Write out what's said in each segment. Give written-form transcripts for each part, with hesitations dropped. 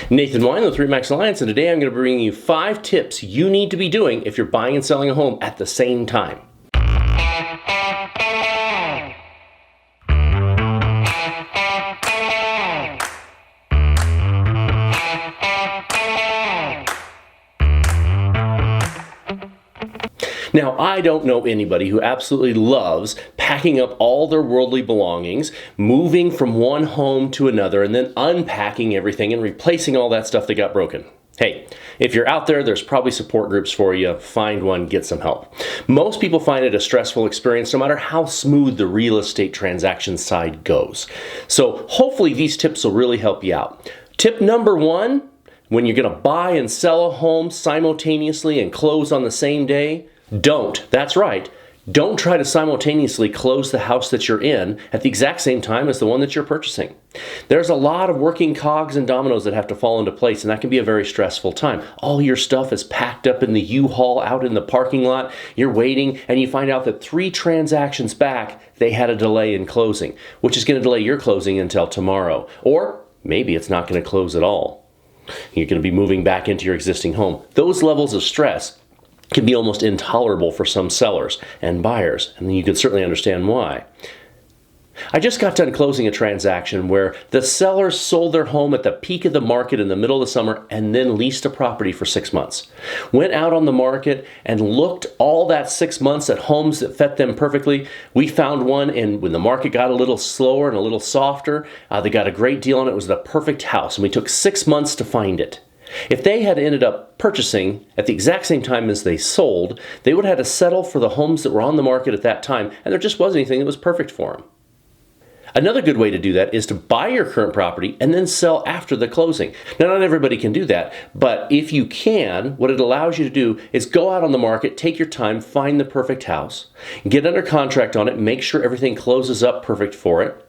Nathan Weinland with RE/MAX Alliance, and today I'm going to bring you 5 tips you need to be doing if you're buying and selling a home at the same time. Now, I don't know anybody who absolutely loves packing up all their worldly belongings, moving from one home to another, and then unpacking everything and replacing all that stuff that got broken. Hey, if you're out there, there's probably support groups for you. Find one, get some help. Most people find it a stressful experience no matter how smooth the real estate transaction side goes. So hopefully these tips will really help you out. Tip number 1, when you're going to buy and sell a home simultaneously and close on the same day, that's right, don't try to simultaneously close the house that you're in at the exact same time as the one that you're purchasing. There's a lot of working cogs and dominoes that have to fall into place, and that can be a very stressful time. All your stuff is packed up in the U-Haul out in the parking lot. You're waiting, and you find out that 3 transactions back, they had a delay in closing, which is going to delay your closing until tomorrow. Or maybe it's not going to close at all. You're going to be moving back into your existing home. Those levels of stress can be almost intolerable for some sellers and buyers, and you can certainly understand why. I just got done closing a transaction where the seller sold their home at the peak of the market in the middle of the summer and then leased a property for 6 months. Went out on the market and looked all that 6 months at homes that fit them perfectly. We found one, and when the market got a little slower and a little softer, they got a great deal on it. It was the perfect house, and we took 6 months to find it. If they had ended up purchasing at the exact same time as they sold, they would have had to settle for the homes that were on the market at that time, and there just wasn't anything that was perfect for them. Another good way to do that is to buy your current property and then sell after the closing. Now, not everybody can do that, but if you can, what it allows you to do is go out on the market, take your time, find the perfect house, get under contract on it, make sure everything closes up perfect for it,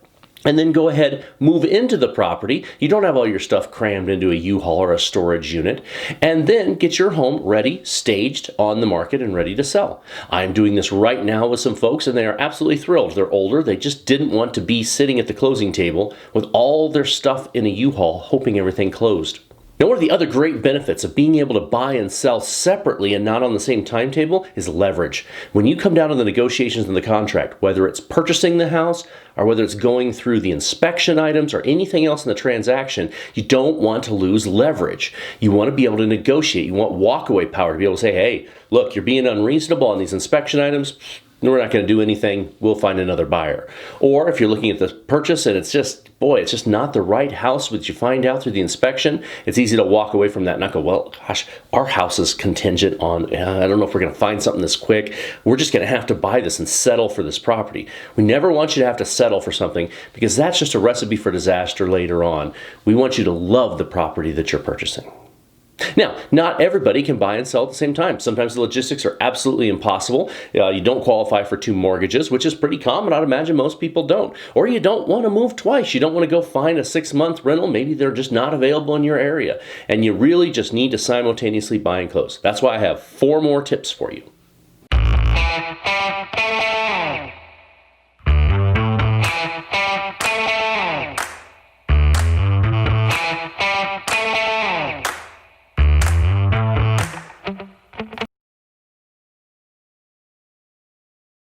and then go ahead, move into the property. You don't have all your stuff crammed into a U-Haul or a storage unit. And then get your home ready, staged, on the market, and ready to sell. I'm doing this right now with some folks, and they are absolutely thrilled. They're older. They just didn't want to be sitting at the closing table with all their stuff in a U-Haul, hoping everything closed. Now, one of the other great benefits of being able to buy and sell separately and not on the same timetable is leverage. When you come down to the negotiations in the contract, whether it's purchasing the house or whether it's going through the inspection items or anything else in the transaction, you don't want to lose leverage. You want to be able to negotiate. You want walkaway power to be able to say, hey, look, you're being unreasonable on these inspection items. We're not going to do anything. We'll find another buyer. Or if you're looking at the purchase and it's just not the right house, which you find out through the inspection, it's easy to walk away from that and not go, well, gosh, our house is contingent on, I don't know if we're going to find something this quick. We're just going to have to buy this and settle for this property. We never want you to have to settle for something because that's just a recipe for disaster later on. We want you to love the property that you're purchasing. Now, not everybody can buy and sell at the same time. Sometimes the logistics are absolutely impossible. You don't qualify for 2 mortgages, which is pretty common. I'd imagine most people don't. Or you don't want to move twice. You don't want to go find a 6-month rental. Maybe they're just not available in your area. And you really just need to simultaneously buy and close. That's why I have 4 more tips for you.